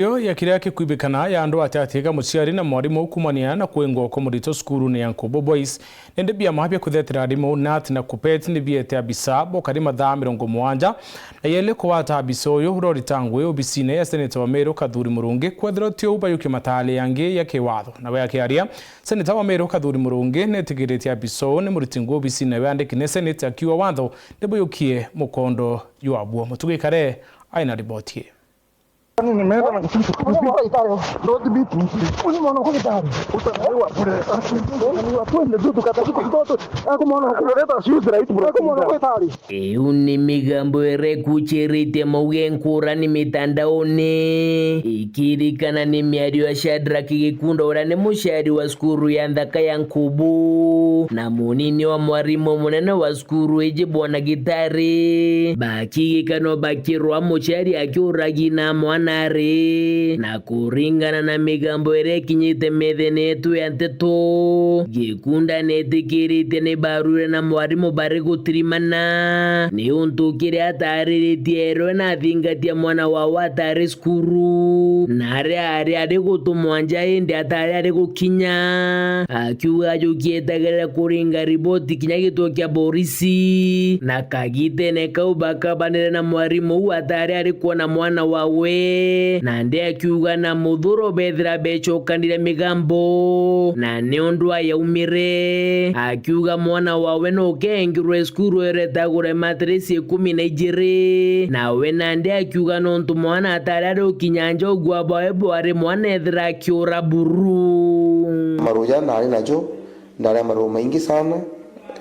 Yo ya kiria kikuibikana ya andu atatiga muciari na mwarimu kumania na kwengwo komodito skuru ni Yankubo Boys nende bia mahapia kuthetera arimu nat na kupet ni biete abisa bokari mathaa 70 na yele kwata abisa uyu uroritangwe obisine ya Senator wa Meru Kadhuri Murungi kwethira tio ubayuke matale yange ya kiwatho na we akiaria Senator wa Meru Kadhuri Murungi netigirite abisa ni muritingu obisine wandikine Senator akiwa watho ndebayukie mukondo yuabuo mutugikare aina ribotie. Nimeenda na kitu kwa Italia road beat unaona kwa Italia utaelewa kule ni watu ndio tukataka mtoto akomaona kuleta shoes right bro akomaona kwa Italia uni migambo ere kucherite maugenkura ni mitandaoni ikirikana ni miario ya Shadrack Gikunda ora ni mushari wa skuru ya Nthaka Yankubu na munini wa mwarimu munene wa skuru eje Bwana Gitari bakigikano bakirwa mushari akiuragina mwana na kuringana na migambo ere kinyite methenetu ya nteto Gikunda netikirite ni barure na mwarimu bari gutirimana ni untu kire atariritie ero na thingatia mwana wa atari skuru na ari gutumwa nja indi atari ari gukinya akiuga jukietagerera kuringa riboti kinya gituo kia borisi na kagite ne kaubakabanire na mwarimu atari ari kuona mwana wawe na nde akiuga na muthuro bethira bechokanire migambo na neondwa yaumire akiuga mwana wawe no kengirwe skuru eretagure matresi 12 na we na nde akiuga no ntu mwana atarare ukinyanja ugwa bae bware mwana ethira akiura buru maruja nari najo ndare maru maingi sana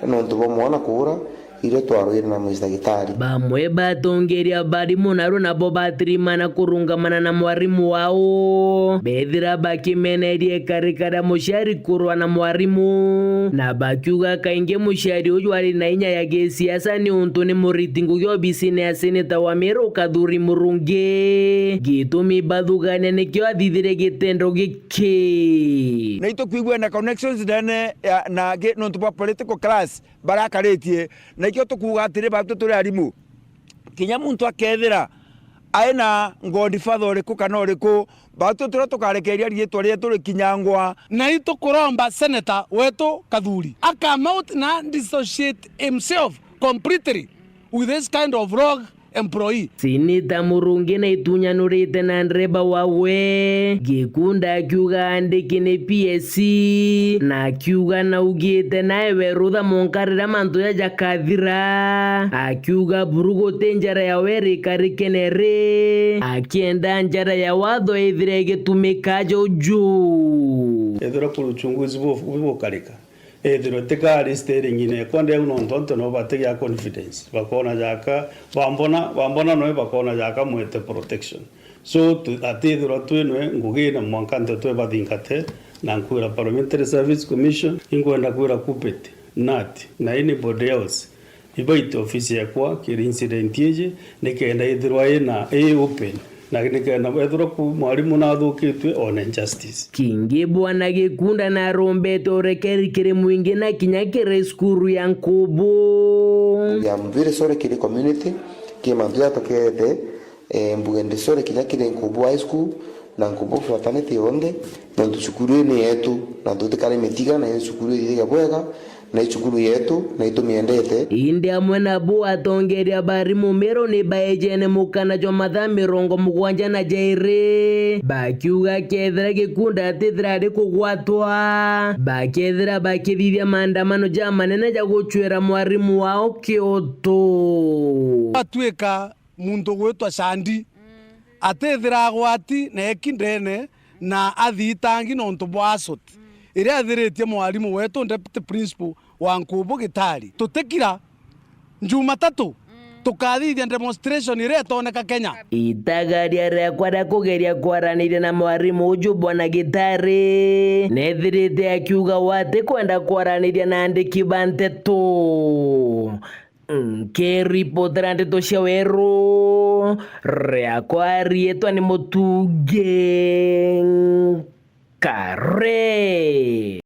no ntu mwana kura ile twarwire na Gitari bamwe batongeria barimu naro nabo batirimana kurungamana na mwarimu wao bethira bakimenerie karikara mushari kurwa na mwarimu na bakiuga kainge mushari uyu ari na inya ya gesiasa ni untu ni muritingu yo bisine ya Senator wa Meru Kadhuri Murungi gitumi bathugane nikyo athithire gitendo giki na ito kuigwa na connections dane na no to political class barakaritie na ikyo tukuga atire batu turi arimu kinya muntu akethira aina ngodi fathore ku kana oriku batu turi tukarekeria rietwa rie turi kinyangwa na ito kuromba Senator wetu Kadhuri akamount na dissociate himself completely with this kind of rogue employee. Senator Murungi na itunyanurite na nreba wawe Gikunda akiuga andikine PSC na akiuga na ugite na ewerutha monkarira mantu ya jakathira akiuga burugote njara ya weri karikenere akienda njara ya watho ethire gitumika joju ethira kuruchunguzi bo karika ethiro tekari steering ine kwande uno ntonto no batege ya confidence bakona jaka bambona no bakona jaka mwete protection so atethiro twenwe ngugina mwankanto twe badhinkate na nkura parliamentary service commission ingwenda kura kupete nat na anybody else ibaite ofisi yakwa kiri incident yeje nikenda ithirwa ina open na nikenda ethiro ku mwarimu na thukitwe on injustice kingi Bwana Gikunda na rombeto rekerikire mwingi na kinyakire skuru ya Yankubu ya mvire sore kiri community kima mbia tokete mbugende sore kinyakire Yankubu high school na Yankubu fraternity onde na tushukuru ni yetu na tutikale mitiga na yeshukuru yiga bwega na ichukuru yetu na itumiendete inde amwe na bu atongeria barimu Meru ni baejene mukana jo mathaa 70 na jaire bakiuga kethira Gikunda atithira ari kugwatwa bakethira bakithithia maandamano ja manene ja guchwera mwarimu wao Kyoto atweka muntu gwetwa Shandi atithira agwati na ekindene na athitangi no ntu bwasot ire athiritie mwarimu wetu deputy principal wa Yankubu Gitari tutikira Jumatatu tukathithia demonstration ire toneka Kenya itagaria rekwa ra kugeria kwaranire na mwarimu uju Bwana Gitari nethirite akiuga wate kwenda kwaranire na andiki banteto Keripotera ndeto cia weru riakwa rietwa ni Mutuge Kare.